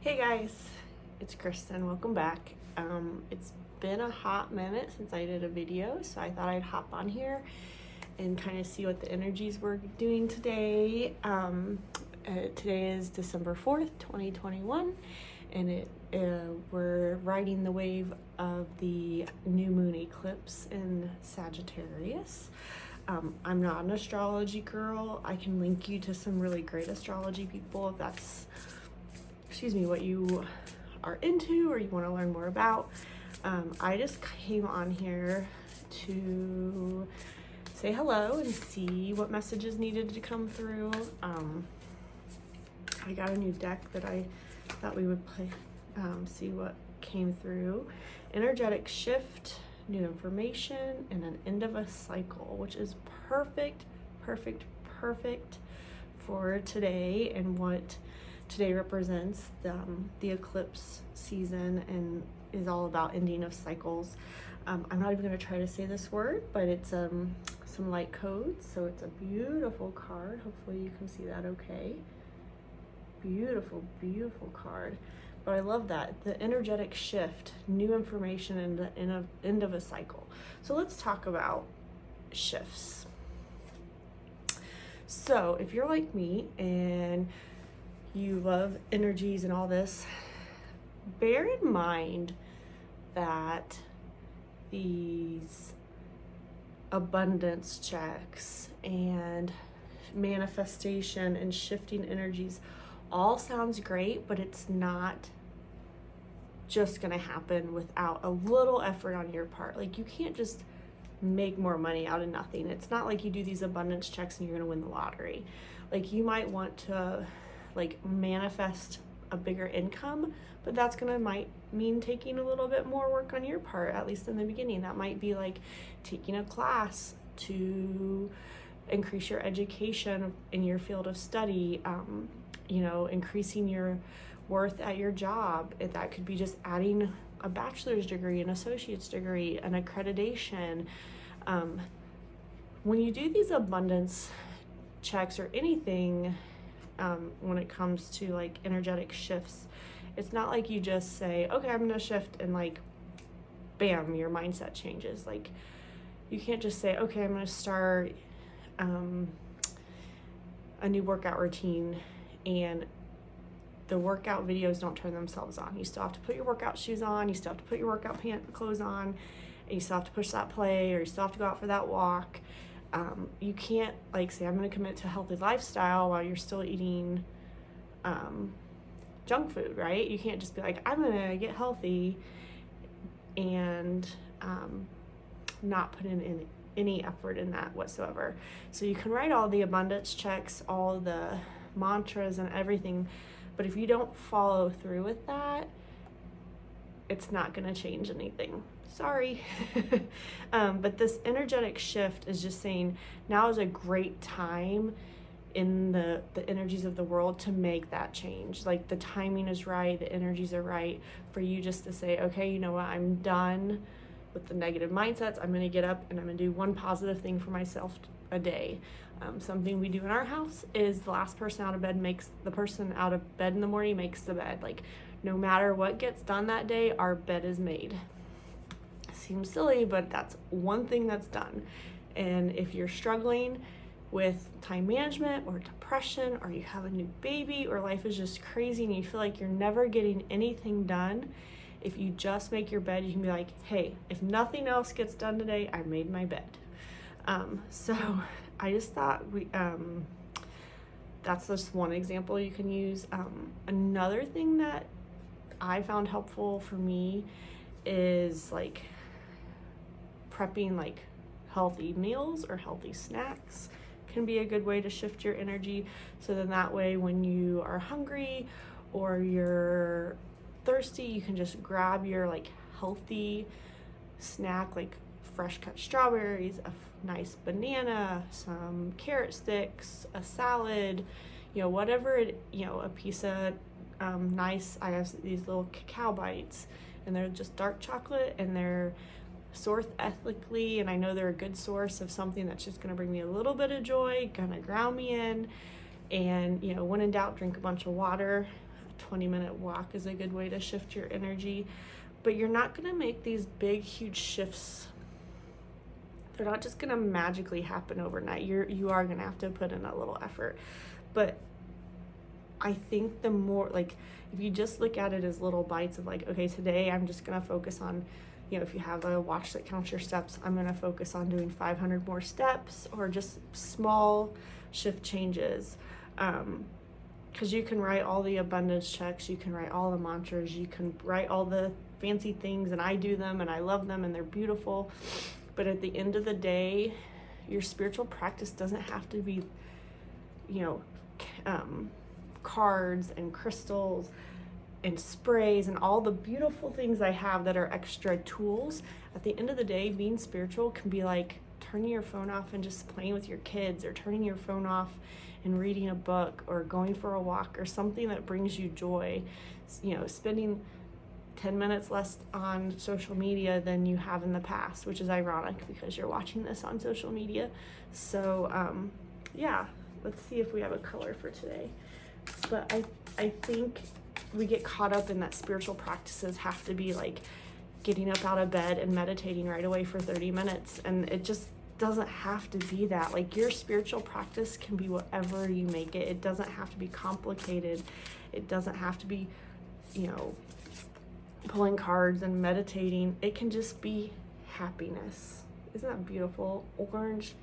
Hey guys, it's Kristen. Welcome back. It's been a hot minute since I did a video, so I thought I'd hop on here and kind of see what the energies were doing today. Today is December 4th, 2021, and we're riding the wave of the new moon eclipse in Sagittarius. I'm not an astrology girl. I can link you to some really great astrology people if that's what you are into or you want to learn more about. I just came on here to say hello and see what messages needed to come through. I got a new deck that I thought we would play, see what came through. Energetic shift, new information, and an end of a cycle, which is perfect for today and what today represents. The eclipse season and is all about ending of cycles. I'm not even going to try to say this word, but it's some light codes. So it's a beautiful card. Hopefully you can see that okay. Beautiful card. But I love that. The energetic shift, new information, and the end of a cycle. So let's talk about shifts. So if you're like me and you love energies and all this, bear in mind that these abundance checks and manifestation and shifting energies all sounds great, but it's not just gonna happen without a little effort on your part. Like, you can't just make more money out of nothing. It's not like you do these abundance checks and you're gonna win the lottery. Like, you might want to manifest a bigger income, but that's might mean taking a little bit more work on your part, at least in the beginning. That might be like taking a class to increase your education in your field of study, increasing your worth at your job. That could be just adding a bachelor's degree, an associate's degree, an accreditation. When you do these abundance checks or anything, when it comes to energetic shifts, it's not like you just say, okay, I'm gonna shift, and bam, your mindset changes. You can't just say, okay, I'm gonna start a new workout routine, and the workout videos don't turn themselves on. You still have to put your workout shoes on, you still have to put your workout clothes on, and you still have to push that play, or you still have to go out for that walk. You can't say, I'm going to commit to a healthy lifestyle while you're still eating junk food, right? You can't just be like, I'm going to get healthy and not put in any effort in that whatsoever. So you can write all the abundance checks, all the mantras and everything, but if you don't follow through with that, it's not going to change anything. Sorry. But this energetic shift is just saying now is a great time in the energies of the world to make that change. The timing is right, the energies are right for you just to say, okay, you know what, I'm done with the negative mindsets. I'm going to get up and I'm going to do one positive thing for myself a day. Something we do in our house is the person out of bed in the morning makes the bed. No matter what gets done that day, our bed is made. Seems silly, but that's one thing that's done. And if you're struggling with time management or depression, or you have a new baby, or life is just crazy and you feel like you're never getting anything done, if you just make your bed, you can be like, hey, if nothing else gets done today, I made my bed. So I just thought that's just one example you can use. Another thing that I found helpful for me is prepping healthy meals or healthy snacks can be a good way to shift your energy. So then that way, when you are hungry or you're thirsty, you can just grab your healthy snack, fresh cut strawberries, a nice banana, some carrot sticks, a salad, whatever a piece of nice. I have these little cacao bites, and they're just dark chocolate, and they're sourced ethically, and I know they're a good source of something that's just going to bring me a little bit of joy, going to ground me in. And when in doubt, drink a bunch of water. 20-minute walk is a good way to shift your energy. But you're not going to make these big, huge shifts. They're not just going to magically happen overnight. You are going to have to put in a little effort. But I think the more, like, if you just look at it as little bites of like, okay, today I'm just going to focus on, you know, if you have a watch that counts your steps, I'm going to focus on doing 500 more steps, or just small shift changes. Because you can write all the abundance checks, you can write all the mantras, you can write all the fancy things, and I do them and I love them and they're beautiful. But at the end of the day, your spiritual practice doesn't have to be, you know, cards and crystals and sprays and all the beautiful things I have that are extra tools. At the end of the day, being spiritual can be like turning your phone off and just playing with your kids, or turning your phone off and reading a book, or going for a walk, or something that brings you joy. You know, spending 10 minutes less on social media than you have in the past, which is ironic because you're watching this on social media. So yeah, let's see if we have a color for today. But I think we get caught up in that spiritual practices have to be like getting up out of bed and meditating right away for 30 minutes. And it just doesn't have to be that. Like, your spiritual practice can be whatever you make it. It doesn't have to be complicated. It doesn't have to be, you know, pulling cards and meditating. It can just be happiness. Isn't that beautiful? Orange,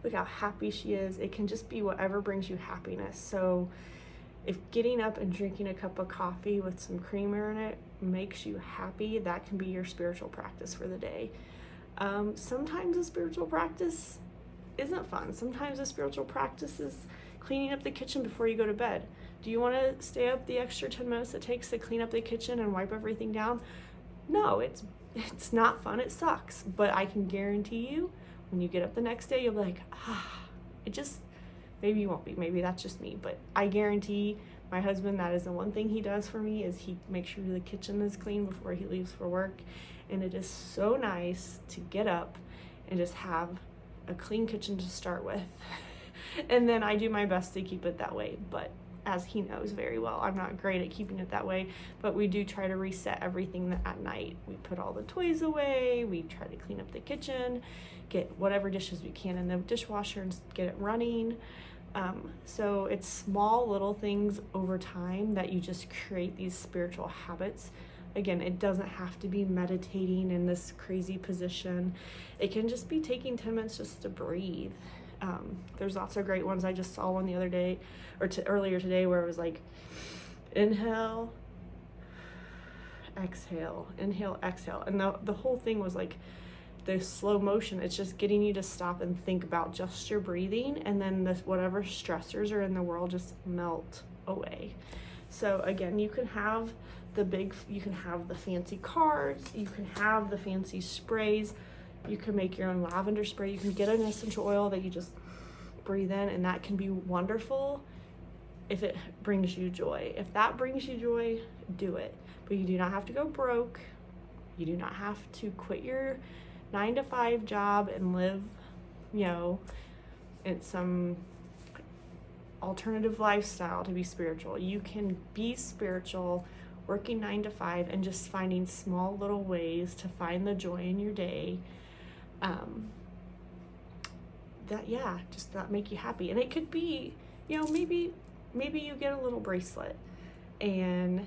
look how happy she is. It can just be whatever brings you happiness. So if getting up and drinking a cup of coffee with some creamer in it makes you happy, that can be your spiritual practice for the day. Sometimes a spiritual practice isn't fun. Sometimes a spiritual practice is cleaning up the kitchen before you go to bed. Do you want to stay up the extra 10 minutes it takes to clean up the kitchen and wipe everything down? No, it's not fun. It sucks. But I can guarantee you, when you get up the next day, you'll be like, it just, maybe you won't be. Maybe that's just me. But I guarantee my husband, that is the one thing he does for me, is he makes sure the kitchen is clean before he leaves for work. And it is so nice to get up and just have a clean kitchen to start with. And then I do my best to keep it that way. But as he knows very well, I'm not great at keeping it that way. But we do try to reset everything at night. We put all the toys away. We try to clean up the kitchen, get whatever dishes we can in the dishwasher and get it running. So it's small little things over time that you just create these spiritual habits. Again, it doesn't have to be meditating in this crazy position. It can just be taking 10 minutes just to breathe. There's lots of great ones. I just saw one the other day, or earlier today, where it was like, inhale, exhale, inhale, exhale. And the whole thing was like the slow motion. It's just getting you to stop and think about just your breathing, and then whatever stressors are in the world just melt away. So again, you can have you can have the fancy cards, you can have the fancy sprays, you can make your own lavender spray, you can get an essential oil that you just breathe in, and that can be wonderful if it brings you joy. If that brings you joy, do it. But you do not have to go broke. You do not have to quit your 9-to-5 job and live, you know, in some alternative lifestyle to be spiritual. You can be spiritual working 9-to-5 and just finding small little ways to find the joy in your day, that make you happy. And it could be, you know, maybe you get a little bracelet and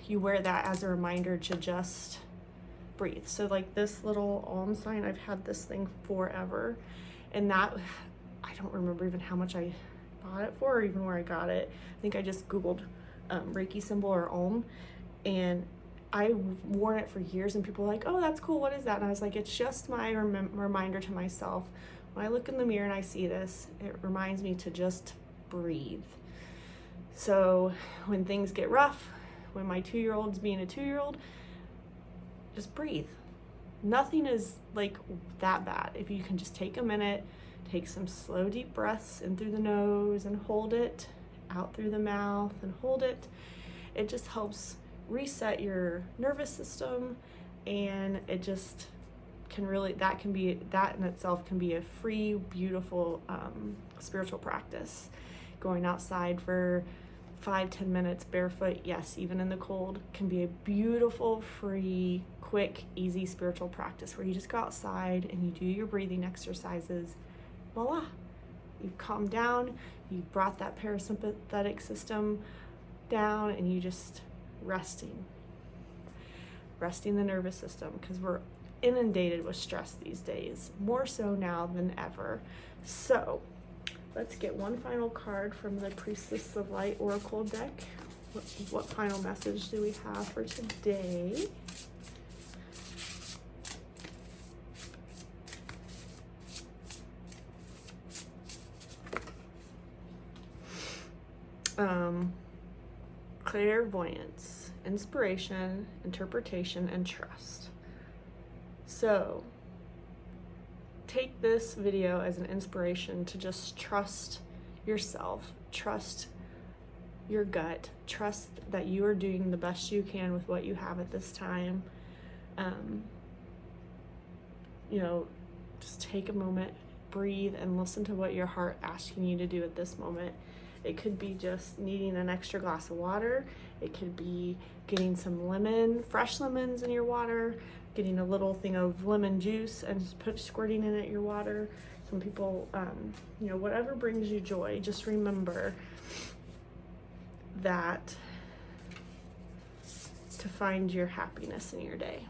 you wear that as a reminder to just breathe. So like this little Om sign, I've had this thing forever, and that, I don't remember even how much I bought it for or even where I got it. I think I just Googled Reiki symbol or Om, and I worn it for years, and people were like, oh, that's cool, what is that? And I was like, it's just my reminder to myself. When I look in the mirror and I see this, it reminds me to just breathe. So when things get rough, when my 2-year-old's being a 2-year-old, just breathe. Nothing is like that bad. If you can just take a minute, take some slow, deep breaths in through the nose and hold it, out through the mouth and hold it. It just helps reset your nervous system, and it just can really, that in itself can be a free, beautiful spiritual practice. Going outside for 5-10 minutes barefoot, yes, even in the cold, can be a beautiful, free, quick, easy spiritual practice where you just go outside and you do your breathing exercises. Voila, you've calmed down, you've brought that parasympathetic system down, and you just resting the nervous system, because we're inundated with stress these days, more so now than ever. So let's get one final card from the Priestess of Light Oracle deck. What final message do we have for today? Clairvoyance, inspiration, interpretation, and trust. So take this video as an inspiration to just trust yourself, trust your gut, trust that you are doing the best you can with what you have at this time. Just take a moment, breathe, and listen to what your heart asking you to do at this moment. It could be just needing an extra glass of water. It could be getting some fresh lemons in your water, getting a little thing of lemon juice and squirting in it your water. Some people, whatever brings you joy, just remember that to find your happiness in your day.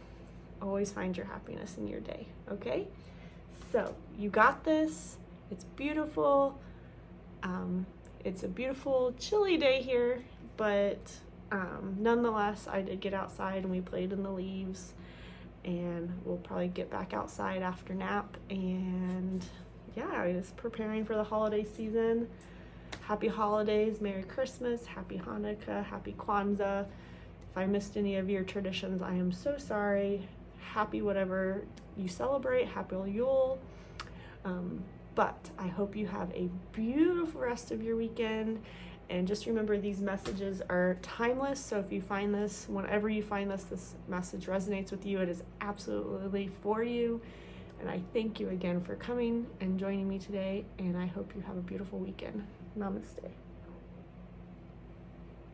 Always find your happiness in your day, okay? So you got this. It's beautiful. It's a beautiful, chilly day here, but nonetheless, I did get outside and we played in the leaves, and we'll probably get back outside after nap. And yeah, just preparing for the holiday season. Happy holidays, Merry Christmas, Happy Hanukkah, Happy Kwanzaa. If I missed any of your traditions, I am so sorry. Happy whatever you celebrate, Happy Yule. But I hope you have a beautiful rest of your weekend. And just remember, these messages are timeless. So if you find this, whenever you find this message resonates with you, it is absolutely for you. And I thank you again for coming and joining me today. And I hope you have a beautiful weekend. Namaste.